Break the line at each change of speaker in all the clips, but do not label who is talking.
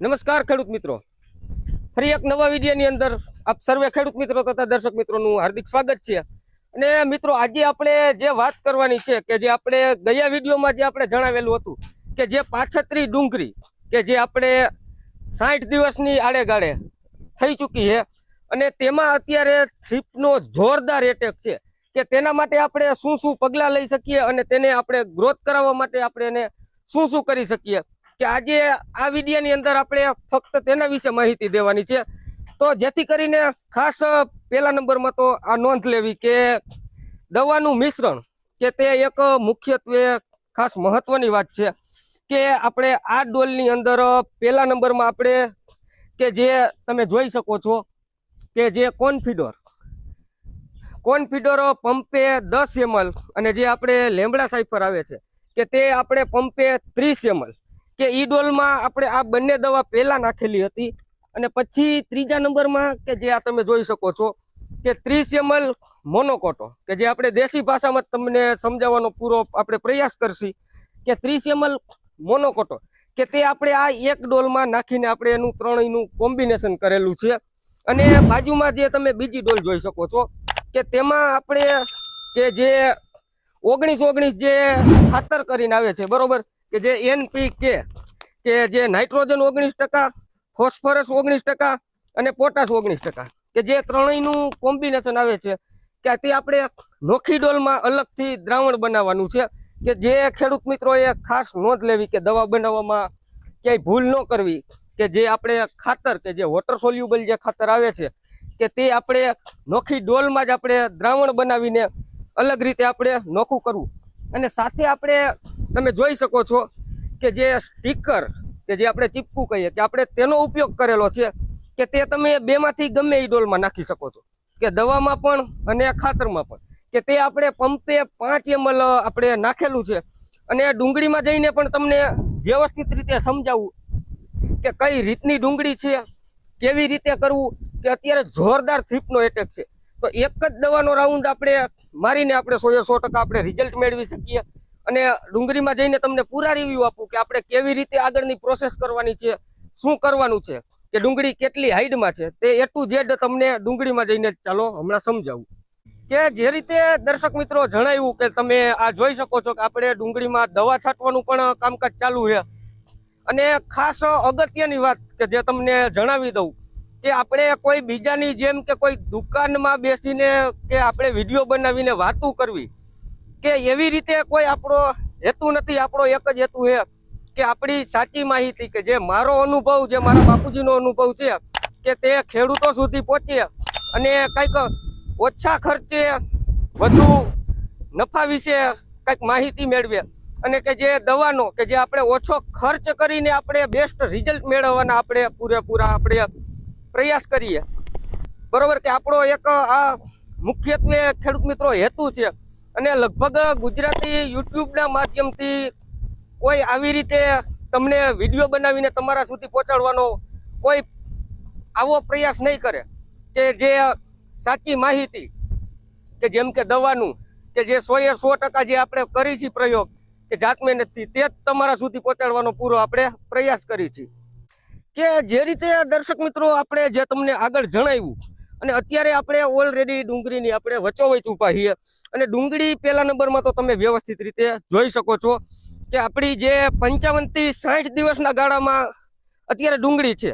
નમસ્કાર ખેડૂત મિત્રો, ફરી એક નવા વિડીયોની અંદર આપ સર્વે ખેડૂત મિત્રો તથા દર્શક મિત્રોનું હાર્દિક સ્વાગત છે। અને મિત્રો આજે આપણે જે વાત કરવાની છે કે જે આપણે ગયા વિડીયોમાં જે આપણે જણાવેલું હતું કે જે 75 ડુંગળી કે જે આપણે 60 દિવસની આડેગાળે થઈ ચૂકી છે અને તેમાં અત્યારે થ્રીપનો જોરદાર એટેક છે કે તેના માટે આપણે શું શું પગલાં લઈ શકીએ અને તેને આપણે ગ્રોથ કરાવવા માટે આપણે એને શું કરી શકીએ કે આજે આ વિડીયોની અંદર આપણે ફક્ત તેના વિશે માહિતી દેવાની છે। તો જેથી કરીને ખાસ પહેલા નંબરમાં તો આ નોંધ લેવી કે દવાનું મિશ્રણ કે તે એક મુખ્યત્વે ખાસ મહત્વની વાત છે કે આપણે આ ડોલની અંદર પહેલા નંબરમાં આપણે કે જે તમે જોઈ શકો છો કે જે કોન્ફિડર પંપે 10 ml અને જે આપણે લેમડા સાઇફર આવે છે કે તે આપણે પંપે 30 ml કે ઈ ડોલમાં આપણે આ બંને દવા પહેલા નાખેલી હતી અને પછી ત્રીજા નંબરમાં કે જે આ તમે જોઈ શકો છો કે 30 ml મોનોકોટો કે જે આપણે દેશી ભાષામાં તમને સમજાવવાનો પૂરો આપણે પ્રયાસ કરશી કે 30 ml મોનોકોટો કે તે આપણે આ એક ડોલમાં નાખીને આપણે એનું ત્રણેયનું કોમ્બિનેશન કરેલું છે। અને બાજુમાં જે તમે બીજી ડોલ જોઈ શકો છો કે તેમાં આપણે કે જે 19-19 જે ખાતર કરીને આવે છે બરોબર કે જે NPK કે જે નાઇટ્રોજન 19%, ફોસ્ફરસ 19% અને પોટાશ 19% કે જે ત્રણેયનું કોમ્બિનેશન આવે છે કે તે આપણે નોખી ડોલમાં અલગથી દ્રાવણ બનાવવાનું છે કે જે ખેડૂત મિત્રોએ ખાસ નોંધ લેવી કે દવા બનાવવામાં ક્યાંય ભૂલ ન કરવી કે જે આપણે ખાતર કે જે વોટર સોલ્યુબલ જે ખાતર આવે છે કે તે આપણે નોખી ડોલમાં જ આપણે દ્રાવણ બનાવીને અલગ રીતે આપણે નોખું કરવું। અને સાથે આપણે તમે જોઈ શકો છો કે જે સ્ટીકર કે જે આપણે ચીપકું કહીએ કે આપણે તેનો ઉપયોગ કરેલો છે કે તે તમે બેમાંથી ગમે એ ડોલમાં નાખી શકો છો કે દવામાં પણ અને ખાતરમાં પણ કે તે આપણે પંપે 5 ml આપણે નાખેલું છે। અને ડુંગળીમાં જઈને પણ તમને વ્યવસ્થિત રીતે સમજાવવું કે કઈ રીતની ડુંગળી છે, કેવી રીતે કરવું કે અત્યારે જોરદાર થ્રીપનો એટેક છે તો એક જ દવાનો રાઉન્ડ આપણે મારીને આપણે 100% આપણે રિઝલ્ટ મેળવી શકીએ। અને ડુંગળીમાં જઈને તમને પૂરા રિવ્યુ આપું કે આપણે કેવી રીતે આગળની પ્રોસેસ કરવાની છે, શું કરવાનું છે કે ડુંગળી કેટલી હાઈડમાં છે તે A to Z તમને ડુંગળીમાં જઈને ચાલો હમણાં સમજાવું કે જે રીતે દર્શક મિત્રો જણાવ્યું કે તમે આ જોઈ શકો છો કે આપણે ડુંગળીમાં દવા છાંટવાનું પણ કામકાજ ચાલુ છે। અને ખાસ અગત્યની વાત કે જે તમને જણાવી દઉં કે આપણે કોઈ બીજાની જેમ કે કોઈ દુકાનમાં બેસીને કે આપણે વિડીયો બનાવીને વાતું કરવી કે એવી રીતે કોઈ આપણો હેતુ નથી। આપણો એક જ હેતુ છે કે આપણી સાચી માહિતી કે જે મારો અનુભવ જે મારા બાપુજીનો અનુભવ છે કે તે ખેડૂતો સુધી પહોંચે અને કંઈક ઓછા ખર્ચે વધુ નફા વિશે કંઈક માહિતી મેળવે અને કે જે દવાનો કે જે આપણે ઓછો ખર્ચ કરીને આપણે બેસ્ટ રિઝલ્ટ મેળવવાના આપણે પૂરેપૂરા આપણે પ્રયાસ કરીએ બરોબર કે આપણો એક આ મુખ્યત્વે ખેડૂત મિત્રો હેતુ છે। અને લગભગ ગુજરાતી યુટ્યુબના માધ્યમથી કોઈ આવી રીતે તમને વિડીયો બનાવીને તમારા સુધી પહોંચાડવાનો કોઈ આવો પ્રયાસ નહીં કરે કે જે સાચી માહિતી કે જેમ કે દવાનું કે જે 100% જે આપણે કરી છીએ પ્રયોગ કે જાત મહેનતથી તે જ તમારા સુધી પહોંચાડવાનો પૂરો આપણે પ્રયાસ કરી છીએ। કે જે રીતે દર્શક મિત્રો આપણે જે તમને આગળ જણાવ્યું અને અત્યારે આપણે ઓલરેડી ડુંગળીની આપણે વચ્ચોવચ ઊભા છીએ અને ડુંગળી પહેલા નંબરમાં તો તમે વ્યવસ્થિત રીતે જોઈ શકો છો કે આપણી જે 55 થી 60 દિવસના ગાળામાં અત્યારે ડુંગળી છે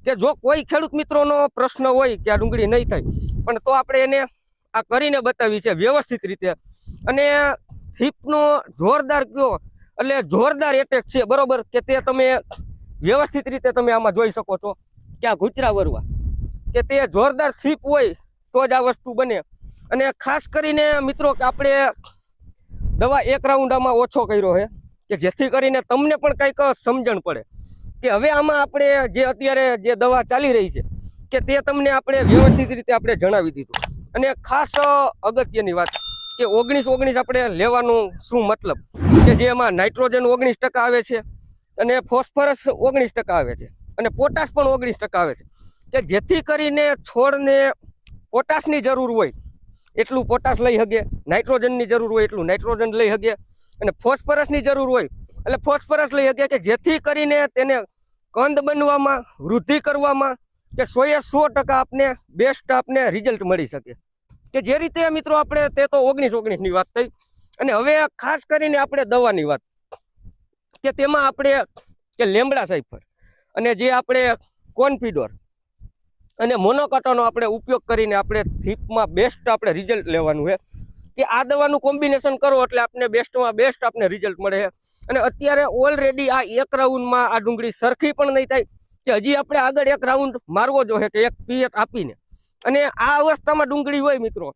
કે જો કોઈ ખેડૂત મિત્રોનો પ્રશ્ન હોય કે આ ડુંગળી નહીં થાય પણ તો આપણે એને આ કરીને બતાવી છે વ્યવસ્થિત રીતે। અને થ્રીપનો જોરદાર કયો એટલે જોરદાર એટેક છે બરોબર કે તે તમે વ્યવસ્થિત રીતે તમે આમાં જોઈ શકો છો કે આ ગુચરા વરવા કે તે જોરદાર થ્રીપ હોય તો જ આ વસ્તુ બને। અને ખાસ કરીને મિત્રો કે આપણે દવા એક રાઉન્ડ આમાં ઓછો કર્યો છે કે જેથી કરીને તમને પણ કંઈક સમજણ પડે કે હવે આમાં આપણે જે અત્યારે જે દવા ચાલી રહી છે કે તે તમને આપણે વ્યવસ્થિત રીતે આપણે જણાવી દીધું। અને ખાસ અગત્યની વાત કે 19-19 આપણે લેવાનું શું મતલબ કે જે એમાં નાઇટ્રોજન 19% આવે છે અને ફોસ્ફરસ 19% આવે છે અને પોટાશ પણ 19% આવે છે કે જેથી કરીને છોડને પોટાશની જરૂર હોય એટલું પોટાશ લઈ શકે, નાઇટ્રોજનની જરૂર હોય એટલું નાઇટ્રોજન લઈ શકે અને ફોસ્ફરસની જરૂર હોય એટલે ફોસ્ફરસ લઈ શકે કે જેથી કરીને તેને કંદ બનવામાં, વૃદ્ધિ કરવામાં કે 100% આપને બેસ્ટ આપને રિઝલ્ટ મળી શકે. કે જે રીતે મિત્રો આપણે તે તો 19-19 ની વાત થઈ, અને હવે ખાસ કરીને આપણે દવાની વાત કે તેમાં આપણે કે લેમડા સાયફર અને જે આપણે કોન્ફિડોર અને મોનોકાટોનો આપણે ઉપયોગ કરીને આપણે થીપમાં બેસ્ટ આપણે રિઝલ્ટ લેવાનું છે. કે આ દવાનું કોમ્બિનેશન કરો એટલે આપને બેસ્ટમાં બેસ્ટ આપને રિઝલ્ટ મળે છે. અને અત્યારે ઓલરેડી આ એક રાઉન્ડમાં આ ડુંગળી સરખી પણ નહીં થાય, કે હજી આપણે આગળ એક રાઉન્ડ મારવો જોઈએ કે એક પિયત આપીને. અને આ અવસ્થામાં ડુંગળી હોય મિત્રો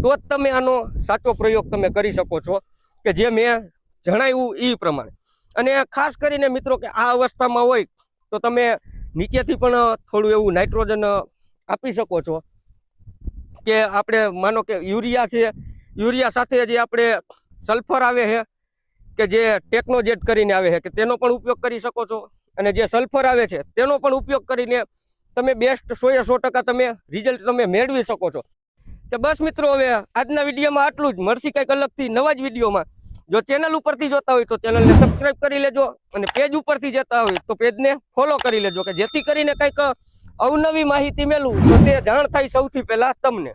તો જ તમે આનો સાચો પ્રયોગ તમે કરી શકો છો, કે જે મેં જણાવ્યું એ પ્રમાણે. અને ખાસ કરીને મિત્રો કે આ અવસ્થામાં હોય તો તમે નીચેથી પણ થોડું એવું નાઇટ્રોજન આપી શકો છો. કે આપણે માનો કે યુરિયા છે, યુરિયા સાથે જે આપણે સલ્ફર આવે છે કે જે ટેકનોજેટ કરીને આવે છે કે તેનો પણ ઉપયોગ કરી શકો છો. અને જે સલ્ફર આવે છે તેનો પણ ઉપયોગ કરીને તમે બેસ્ટ 100% તમે રિઝલ્ટ તમે મેળવી શકો છો. કે બસ મિત્રો, હવે આજના વિડીયોમાં આટલું જ. મળશે કંઈક અલગથી નવા જ વિડીયોમાં. જો ચેનલ ઉપરથી જોતા હોય તો ચેનલને સબસ્ક્રાઇબ કરી લેજો, અને પેજ ઉપરથી જતા હોય તો પેજને ફોલો કરી લેજો, કે જેથી કરીને કંઈક અવનવી માહિતી મેળવું તો તે જાણ થાય સૌથી પહેલા તમને.